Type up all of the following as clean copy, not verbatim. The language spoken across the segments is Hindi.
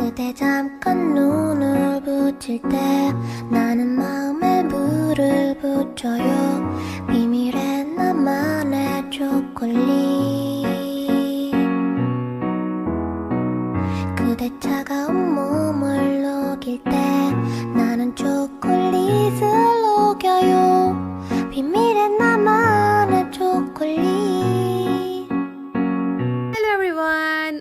그대 잠깐 눈을 붙일 때 나는 마음에 물을 붙여요 비밀의 나만의 초콜릿 그대 차가운 몸을 녹일 때 나는 초콜릿을 녹여요 비밀의 나만의 초콜릿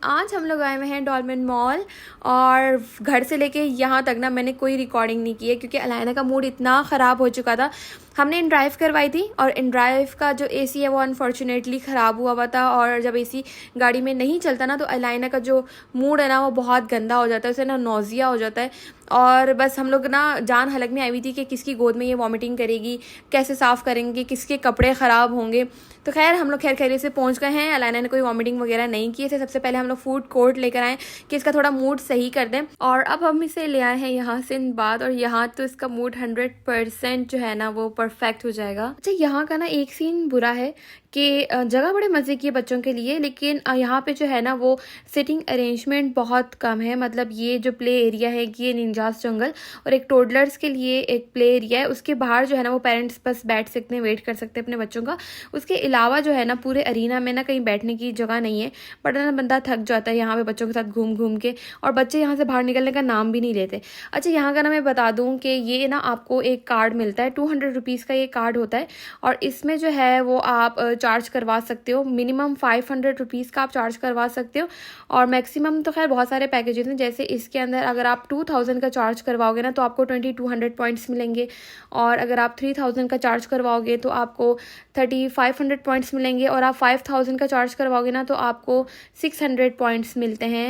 आज हम लोग आए हुए हैं डॉल्मेन मॉल और घर से लेके यहाँ तक ना मैंने कोई रिकॉर्डिंग नहीं की है क्योंकि अलायना का मूड इतना ख़राब हो चुका था। हमने इन ड्राइव करवाई थी और इन ड्राइव का जो एसी है वो अनफॉर्चुनेटली ख़राब हुआ था और जब एसी गाड़ी में नहीं चलता ना तो अलायना का जो मूड है ना वो बहुत गंदा हो जाता है, उसे ना नौजिया हो जाता है और बस हम लोग ना जान हलक में आई हुई थी कि किसकी गोद में ये वॉमिटिंग करेगी, कैसे साफ़ करेंगे, किसके कपड़े ख़राब होंगे। तो खैर हम लोग खैर खैरियत से पहुंच गए हैं। अलायना ने कोई वॉमिटिंग वगैरह नहीं किए थे। सबसे पहले हम लोग फूड कोर्ट लेकर आए कि इसका थोड़ा मूड सही कर दें और अब हम इसे ले आए हैं यहाँ सिंदबाद और यहाँ तो इसका मूड 100% जो है ना वो परफेक्ट हो जाएगा। अच्छा यहाँ का ना एक सीन बुरा है कि जगह बड़े मज़े की है बच्चों के लिए, लेकिन यहाँ पे जो है ना वो सिटिंग अरेंजमेंट बहुत कम है। मतलब ये जो प्ले एरिया है ये निंजास जंगल और एक टोडलर्स के लिए एक प्ले एरिया है, उसके बाहर जो है ना वो पेरेंट्स बस बैठ सकते हैं, वेट कर सकते हैं अपने बच्चों का। उसके अलावा जो है ना पूरे अरीना में ना कहीं बैठने की जगह नहीं है। बट ना बंदा थक जाता है यहाँ पे बच्चों के साथ घूम घूम के और बच्चे यहाँ से बाहर निकलने का नाम भी नहीं लेते। अच्छा यहाँ का ना मैं बता दूँ कि ये ना आपको एक कार्ड मिलता है, 200 रुपीज़ का ये कार्ड होता है और इसमें जो है वो आप चार्ज करवा सकते हो। मिनिमम 500 रुपीज़ का आप चार्ज करवा सकते हो और मैक्सिमम तो खैर बहुत सारे पैकेजेस हैं। जैसे इसके अंदर अगर आप 2000 का चार्ज करवाओगे ना तो आपको 2200 पॉइंट्स मिलेंगे और अगर आप 3000 का चार्ज करवाओगे तो आपको 3500 पॉइंट्स मिलेंगे और आप 5000 का चार्ज करवाओगे ना तो आपको 600 पॉइंट्स मिलते हैं।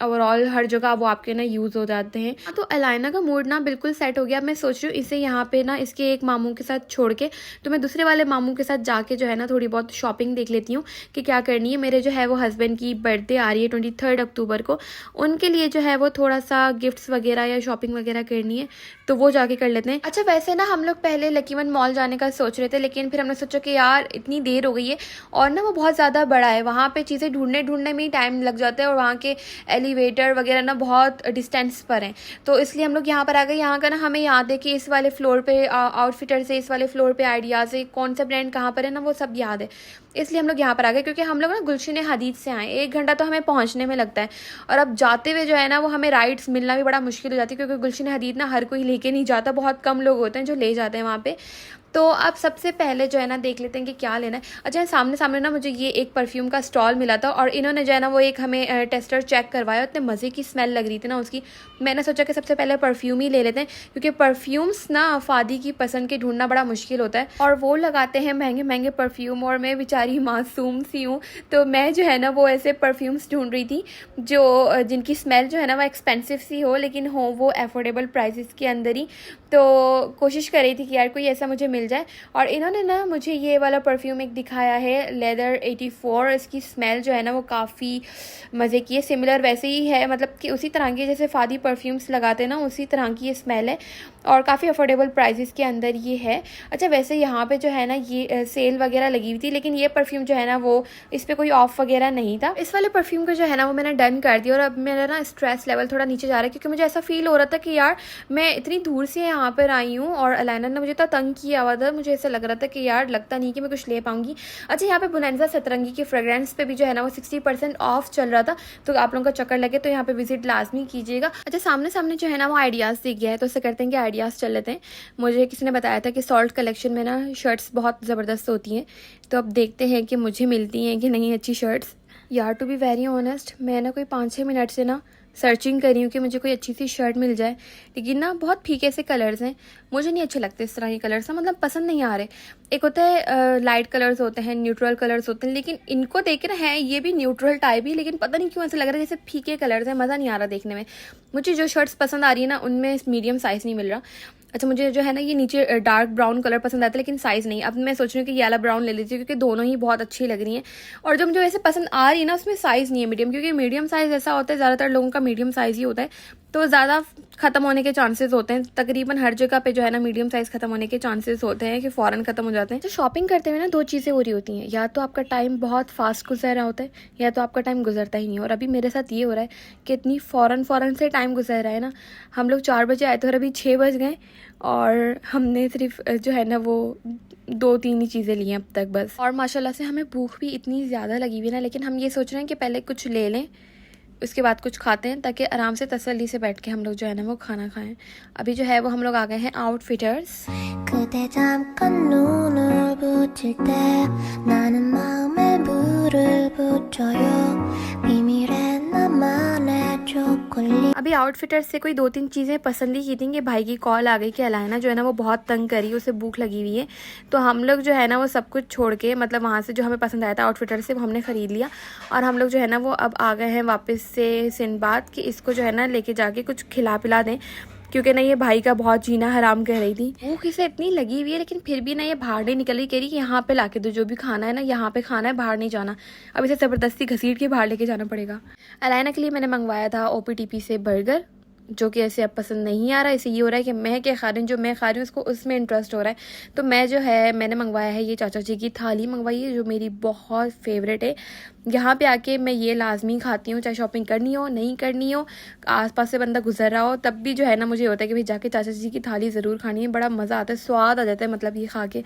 ओवरऑल हर जगह वो आपके ना यूज़ हो जाते हैं। तो अलायना का मूड ना बिल्कुल सेट हो गया। मैं सोच रही हूँ इसे यहाँ पे ना इसके एक मामू के साथ छोड़ के तो मैं दूसरे वाले मामू के साथ जाके जो है ना थोड़ी बहुत शॉपिंग देख लेती हूँ कि क्या करनी है। मेरे जो है वो हस्बैंड की बर्थडे आ रही है 23 अक्टूबर को, उनके लिए जो है वो थोड़ा सा गिफ्ट्स वगैरह या शॉपिंग वगैरह करनी है तो वो जाके कर लेते हैं। अच्छा वैसे ना हम लोग पहले लकी वन मॉल जाने का सोच रहे थे लेकिन फिर हमने सोचा कि यार इतनी देर हो गई है और ना वो बहुत ज़्यादा बड़ा है, वहाँ पे चीज़ें ढूंढने में ही टाइम लग जाता है और वहाँ के एलिवेटर वगैरह ना बहुत डिस्टेंस पर हैं। तो इसलिए हम लोग यहाँ पर आ गए। यहाँ का ना हमें याद है कि इस वाले फ्लोर पे आउटफिटर से, इस वाले फ्लोर पे आइडिया से कौन सा ब्रांड कहाँ पर है ना वो सब याद है। इसलिए हम लोग यहाँ पर आ गए क्योंकि हम लोग ना गुलशन हदीद से आए, 1 घंटा तो हमें पहुँचने में लगता है और अब जाते हुए जो है ना वो हमें राइड्स मिलना भी बड़ा मुश्किल हो जाती है क्योंकि गुलशन हदीद ना हर कोई लेके नहीं जाता, बहुत कम लोग होते हैं जो ले जाते हैं वहाँ पे। तो अब सबसे पहले जो है ना देख लेते हैं कि क्या लेना है। अच्छा सामने सामने ना मुझे ये एक परफ्यूम का स्टॉल मिला था और इन्होंने जो है ना वो एक हमें टेस्टर चेक करवाया, इतने मज़े की स्मेल लग रही थी ना उसकी। मैंने सोचा कि सबसे पहले परफ्यूम ही ले लेते हैं क्योंकि परफ्यूम्स ना फादी की पसंद के ढूंढना बड़ा मुश्किल होता है और वो लगाते हैं महंगे महंगे परफ्यूम और मैं बेचारी मासूम सी हूँ तो मैं जो है ना वो ऐसे परफ्यूम्स ढूंढ रही थी जो जिनकी स्मेल जो है ना वो एक्सपेंसिव सी हो लेकिन हो वो अफोर्डेबल प्राइसेस के अंदर ही। तो कोशिश कर रही थी कि यार कोई ऐसा मुझे मिल जाए और इन्होंने ना मुझे ये वाला परफ्यूम एक दिखाया है लेदर 84। इसकी स्मेल जो है ना वो काफ़ी मज़े की है, सिमिलर वैसे ही है, मतलब कि उसी तरह की जैसे फादी परफ्यूम्स लगाते हैं ना उसी तरह की ये स्मेल है और काफ़ी अफोर्डेबल प्राइसेस के अंदर ये है। अच्छा वैसे यहाँ पे जो है ना ये सेल वगैरह लगी हुई थी लेकिन ये परफ्यूम जो है ना वो इस पर कोई ऑफ वगैरह नहीं था। इस वाले परफ्यूम का जो है ना वो मैंने डन कर दिया और अब मेरा ना स्ट्रेस लेवल थोड़ा नीचे जा रहा है क्योंकि मुझे ऐसा फील हो रहा था कि यार मैं इतनी दूर से यहाँ पर आई हूँ और अलायना ने मुझे इतना तंग किया हुआ था, मुझे ऐसा लग रहा था कि यार लगता नहीं कि मैं कुछ ले पाऊंगी। अच्छा यहाँ पे बोनांजा सतरंगी की फ्रेग्रेंस पे भी जो है ना वो 60% ऑफ चल रहा था तो आप लोगों का चक्कर लगे तो यहाँ पे विजिट लाजमी कीजिएगा। अच्छा सामने सामने जो है ना वो आइडियाज़ दिख गया है तो उससे करते हैं कि आइडियाज़ चल लेते हैं। मुझे किसी ने बताया था कि सॉल्ट कलेक्शन में ना शर्ट्स बहुत ज़बरदस्त होती हैं तो अब देखते हैं कि मुझे मिलती हैं कि नहीं अच्छी शर्ट्स। यार टू बी वेरी ऑनेस्ट मैं ना कोई 5-6 मिनट से ना सर्चिंग कर रही हूँ कि मुझे कोई अच्छी सी शर्ट मिल जाए लेकिन ना बहुत फीके से कलर्स हैं, मुझे नहीं अच्छे लगते इस तरह के कलर्स, मतलब पसंद नहीं आ रहे। एक होता है लाइट कलर्स होते हैं, न्यूट्रल कलर्स होते हैं, लेकिन इनको देख रहे हैं ये भी न्यूट्रल टाइप ही लेकिन पता नहीं क्यों ऐसा लग रहा है जैसे फीके कलर्स हैं, मज़ा नहीं आ रहा देखने में। मुझे जो शर्ट्स पसंद आ रही है ना उनमें मीडियम साइज़ नहीं मिल रहा। अच्छा मुझे जो है ना ये नीचे डार्क ब्राउन कलर पसंद आता है लेकिन साइज़ नहीं। अब मैं सोच रही हूँ कि येलो ब्राउन ले लीजिए क्योंकि दोनों ही बहुत अच्छी लग रही हैं और जो मुझे वैसे पसंद आ रही है ना उसमें साइज़ नहीं है मीडियम, क्योंकि मीडियम साइज़ ऐसा होता है ज़्यादातर लोगों का मीडियम साइज़ ही होता है तो ज़्यादा ख़त्म होने के चांसेस होते हैं। तकरीबन हर जगह पे जो है ना मीडियम साइज़ ख़त्म होने के चांसेस होते हैं कि फ़ौरन ख़त्म हो जाते हैं। तो शॉपिंग करते हुए ना दो चीज़ें हो रही होती हैं, या तो आपका टाइम बहुत फास्ट गुजर रहा होता है या तो आपका टाइम गुजरता ही नहीं है। और अभी मेरे साथ ये हो रहा है कि इतनी फ़ौरन से टाइम गुजर रहा है ना। हम लोग 4 बजे आए थे और अभी 6 बज गए और हमने सिर्फ जो है ना वो 2-3 ही चीज़ें ली हैं अब तक बस। और माशाल्लाह से हमें भूख भी इतनी ज़्यादा लगी हुई है ना, लेकिन हम ये सोच रहे हैं कि पहले कुछ ले लें, उसके बाद कुछ खाते हैं ताकि आराम से तसल्ली से बैठ के हम लोग जो है ना वो खाना खाएं। अभी जो है वो हम लोग आ गए हैं आउटफिटर्स। 그대 잠깐 눈을 붙일 때 나는 마음에 불을 붙여요 비밀의 나만의 초콜릿 अभी आउटफिटर्स से कोई 2-3 चीज़ें पसंद ही की थी कि भाई की कॉल आ गई कि अलायना जो है ना वो बहुत तंग करी, उसे भूख लगी हुई है। तो हम लोग जो है ना वो सब कुछ छोड़ के, मतलब वहाँ से जो हमें पसंद आया था आउटफिटर से, वो हमने ख़रीद लिया और हम लोग जो है ना वो अब आ गए हैं वापस से सिंदबाद कि इसको जो है ना लेके जाके कुछ खिला पिला दें, क्योंकि ना ये भाई का बहुत जीना हराम कर रही थी। भूख इसे इतनी लगी हुई है लेकिन फिर भी ना ये बाहर नहीं निकल रही, कह रही कि यहाँ पे लाके दो, जो भी खाना है ना यहाँ पे खाना है, बाहर नहीं जाना। अब इसे ज़बरदस्ती घसीट के बाहर लेके जाना पड़ेगा। अलायना के लिए मैंने मंगवाया था OPTP से बर्गर, जो कि ऐसे अब पसंद नहीं आ रहा है। इसे ये हो रहा है कि मैं क्या खा रही हूँ, जो मैं खा रही हूँ उसको उसमें इंटरेस्ट हो रहा है। तो मैं जो है मैंने मंगवाया है ये चाचा जी की थाली मंगवाई है, जो मेरी बहुत फेवरेट है। यहाँ पे आके मैं ये लाजमी खाती हूँ, चाहे शॉपिंग करनी हो नहीं करनी हो, आसपास से बंदा गुजर रहा हो, तब भी जो है ना मुझे होता है कि भाई जाके चाचा जी की थाली ज़रूर खानी है। बड़ा मज़ा आता है, स्वाद आ जाता है मतलब ये खा के।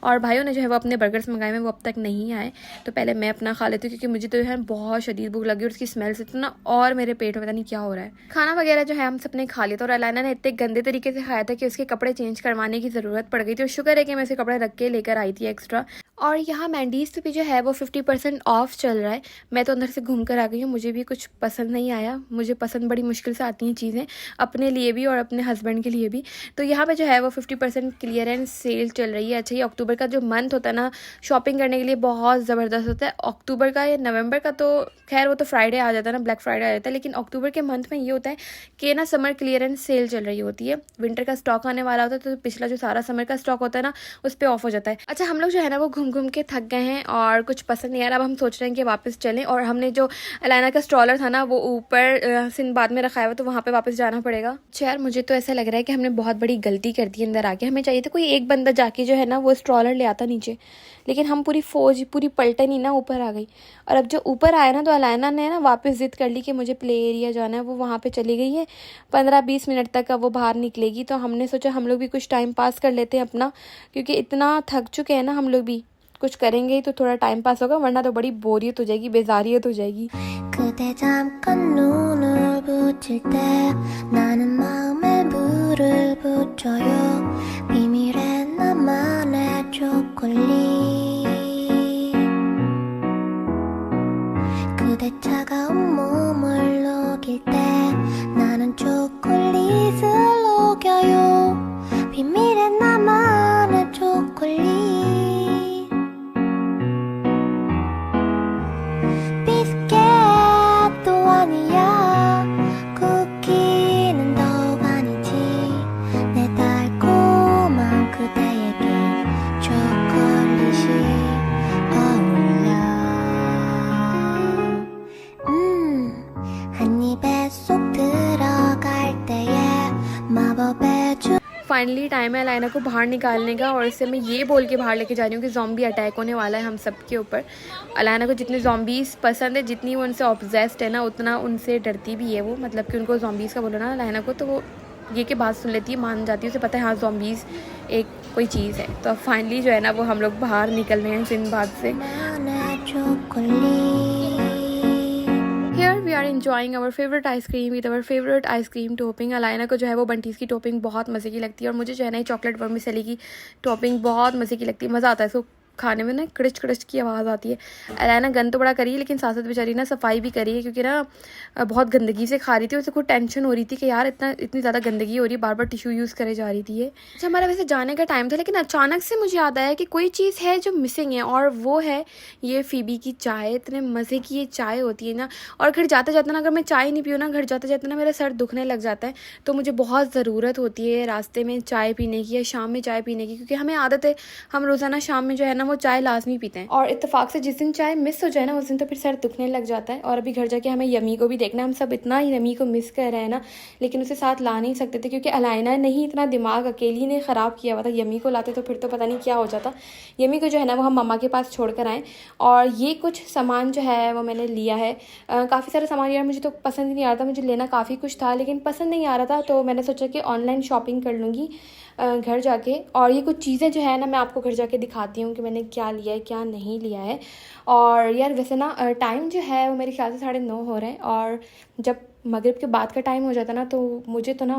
और भाइयों ने जो है वो अपने बर्गर्स मंगाए हैं, वो अब तक नहीं आए, तो पहले मैं अपना खा लेती हूँ क्योंकि मुझे तो है बहुत शदीद भूख लगी और उसकी स्मेल से इतना और मेरे पेट में पता नहीं क्या हो रहा है। खाना वगैरह जो है हम सबने खा लिया था और अलायना ने इतने गंदे तरीके से खाया था कि उसके कपड़े चेंज करवाने की ज़रूरत पड़ गई थी। और शुक्र है कि मैं उसे कपड़े रख के लेकर आई थी एक्स्ट्रा। और यहाँ मैंडीज़ पे भी जो है वो 50% ऑफ चल रहा है। मैं तो अंदर से घूम कर आ गई हूँ, मुझे भी कुछ पसंद नहीं आया। मुझे पसंद बड़ी मुश्किल से आती हैं चीज़ें, अपने लिए भी और अपने हस्बैंड के लिए भी। तो यहाँ पे जो है वो 50% क्लियरेंस सेल चल रही है। अच्छा, ये अक्टूबर का जो मंथ होता है ना शॉपिंग करने के लिए बहुत ज़बरदस्त होता है। अक्टूबर का या नवंबर का तो खैर वो तो फ्राइडे आ जाता है ना, ब्लैक फ्राइडे आ जाता है, लेकिन अक्टूबर के मंथ में ये होता है कि ना समर क्लियरेंस सेल चल रही होती है। विंटर का स्टॉक आने वाला होता है, तो पिछला जो सारा समर का स्टॉक होता है ना उस पर ऑफ हो जाता है। अच्छा, हम लोग जो है ना वो घूम घूम के थक गए हैं और कुछ पसंद नहीं आ रहा। अब हम सोच रहे हैं कि वापस चलें, और हमने जो अलायना का स्ट्रॉलर था ना वो ऊपर सिंदबाद में रखा हुआ, तो वहाँ पे वापस जाना पड़ेगा। यार मुझे तो ऐसा लग रहा है कि हमने बहुत बड़ी गलती कर दी अंदर आके। हमें चाहिए था कोई एक बंदा जाके जो है ना वो स्ट्रॉलर ले आता नीचे, लेकिन हम पूरी फौज पूरी पलटन ही ना ऊपर आ गई। और अब जो ऊपर आया ना तो अलायना ने ना वापस जिद कर ली कि मुझे प्ले एरिया जाना है। वो वहाँ पे चली गई है, 15-20 मिनट तक अब वो बाहर निकलेगी। तो हमने सोचा हम लोग भी कुछ टाइम पास कर लेते हैं अपना, क्योंकि इतना थक चुके हैं ना हम लोग भी। कुछ करेंगे ही तो थोड़ा टाइम पास होगा, वरना तो बड़ी बोरियत हो जाएगी, बेजारियत हो जाएगी। 그대 잠깐 눈을 붙일 때 나는 마음에 불을 붙여요 비밀의 나만의 초콜릿 그대 차가운 몸을 녹일 때 나는 초콜릿을 녹여요 비밀의 나만의 초콜릿 아니야 쿠키는 더욱 아니지 내 달콤한 그대에게 초콜릿이 어울려 한 입에 쏙 들어갈 때의 마법의 फाइनली टाइम है अलायना को बाहर निकालने का, और इससे मैं ये बोल के बाहर लेके जा रही हूँ कि ज़ॉम्बी अटैक होने वाला है हम सब के ऊपर। अलायना को जितने ज़ॉम्बीज़ पसंद है, जितनी वो उनसे ऑब्सेस्ड है ना, उतना उनसे डरती भी है वो। मतलब कि उनको ज़ॉम्बीज़ का बोलो ना अलायना को, तो वो ये कि बात सुन लेती है, मान जाती है, उसे पता है हाँ ज़ॉम्बीज़ एक कोई चीज़ है। तो अब फाइनली जो है ना वो हम लोग बाहर निकल रहे हैं सिंदबाद से। Here we are enjoying our favorite ice cream with our favorite ice cream topping। Allana को जो है वो बंटीज़ की टॉपिंग बहुत मज़े की लगती है, और मुझे जो है ना ये चॉकलेट वर्मिसेली की टॉपिंग बहुत मज़े की लगती है। मज़ा आता है इसको खाने में ना, कड़च कड़च की आवाज़ आती है। अलायना गंद तो बड़ा करी है, लेकिन साथ साथ बेचारी ना सफाई भी करी है, क्योंकि ना बहुत गंदगी से खा रही थी। उसे कुछ टेंशन हो रही थी कि यार इतनी ज़्यादा गंदगी हो रही है, बार बार टिश्यू यूज़ करे जा रही थी ये। अच्छा, हमारा वैसे जाने का टाइम था, लेकिन अचानक से मुझे याद आया कि कोई चीज़ है जो मिसिंग है, और वो है ये फ़ीबी की चाय। इतने मज़े की ये चाय होती है ना, और घर जाते जाते ना अगर मैं चाय नहीं पीऊँ ना, घर जाते जाते ना मेरा सर दुखने लग जाता है। तो मुझे बहुत ज़रूरत होती है रास्ते में चाय पीने की या शाम में चाय पीने की, क्योंकि हमें आदत है हम रोज़ाना शाम में जो है ना वो चाय लाजमी पीते हैं। और इत्तेफाक से जिस दिन चाय मिस हो जाए ना, उस दिन तो फिर सर दुखने लग जाता है। और अभी घर जाके हमें यमी को भी देखना है। हम सब इतना यमी को मिस कर रहे हैं ना, लेकिन उसे साथ ला नहीं सकते थे क्योंकि अलाइना ने ही इतना दिमाग अकेली ने ख़राब किया हुआ था। यमी को लाते तो फिर तो पता नहीं क्या हो जाता। यमी को जो है ना वो हम मम्मा के पास छोड़ कर आए। और ये कुछ सामान जो है वो मैंने लिया है। काफ़ी सारा सामान यार मुझे तो पसंद ही नहीं आ रहा था। मुझे लेना काफ़ी कुछ था लेकिन पसंद नहीं आ रहा था, तो मैंने सोचा कि ऑनलाइन शॉपिंग कर लूँगी घर जाके। और ये कुछ चीज़ें जो है ना मैं आपको घर जाके दिखाती हूँ कि मैंने क्या लिया है क्या नहीं लिया है। और यार वैसे ना टाइम जो है वो मेरे ख्याल से 9:30 हो रहे हैं। और जब मगरिब के बाद का टाइम हो जाता है ना, तो मुझे तो ना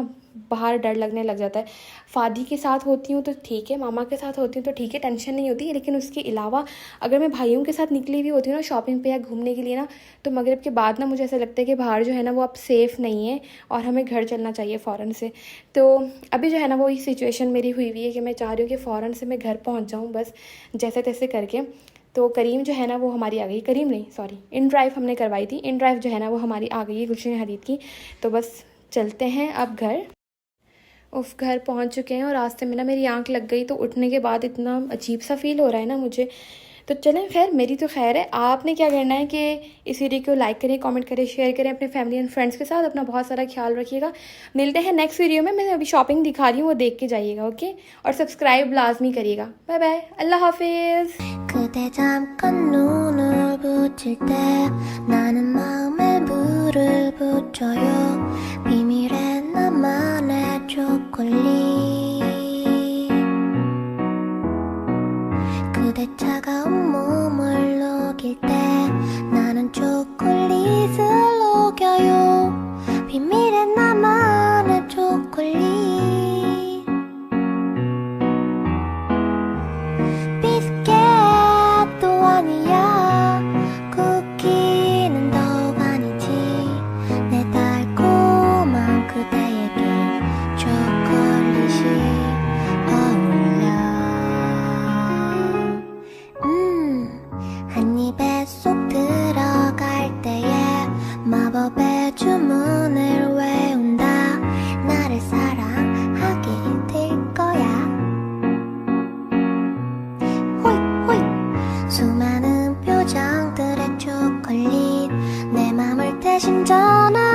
बाहर डर लगने लग जाता है। फ़ादी के साथ होती हूँ तो ठीक है, मामा के साथ होती हूँ तो ठीक है, टेंशन नहीं होती। लेकिन उसके अलावा अगर मैं भाइयों के साथ निकली हुई होती हूँ ना शॉपिंग पे या घूमने के लिए ना, तो मगरिब के बाद ना मुझे ऐसा लगता है कि बाहर जो है ना वो अब सेफ़ नहीं है और हमें घर चलना चाहिए फ़ौरन से। तो अभी जो है ना वो ये सिचुएशन मेरी हुई हुई है कि मैं चाह रही हूँ कि फ़ौरन से मैं घर पहुँच जाऊँ बस जैसे तैसे करके। तो करीम जो है ना वो हमारी आ गई, करीम नहीं सॉरी, इन ड्राइव हमने करवाई थी। इन ड्राइव जो है ना वो हमारी आ गई है गुलशन हदीद की। तो बस चलते हैं अब घर। उफ, घर पहुंच चुके हैं और रास्ते में ना मेरी आंख लग गई, तो उठने के बाद इतना अजीब सा फील हो रहा है ना मुझे। तो चलें, खैर मेरी तो खैर है। आपने क्या करना है कि इस वीडियो को लाइक करें, कमेंट करें, शेयर करें अपने फैमिली एंड फ्रेंड्स के साथ। अपना बहुत सारा ख्याल रखिएगा। मिलते हैं नेक्स्ट वीडियो में। मैं अभी शॉपिंग दिखा रही हूँ, वो देख के जाइएगा, ओके। और सब्सक्राइब लाजमी करिएगा। बाय बाय, अल्लाह हाफिज़। 그대 잠깐 눈을 붙일 때 나는 마음에 불을 붙여요. 비밀의 나만의 초콜릿. 그대 차가운 몸을 녹일 때 나는 초콜릿을 녹여요. 비밀의 나만의 초콜릿. 비스켓도 아니야, 쿠키는 더욱 아니지. 내 달콤한 그대에게 초콜릿이 어울려. 한 입에 쏙 들어갈 때에 마법의 주문을 외운다. 나를 사랑하게 될 거야. 호잇 호잇. 수많은 표정들의 초콜릿 내 맘을 대신 전하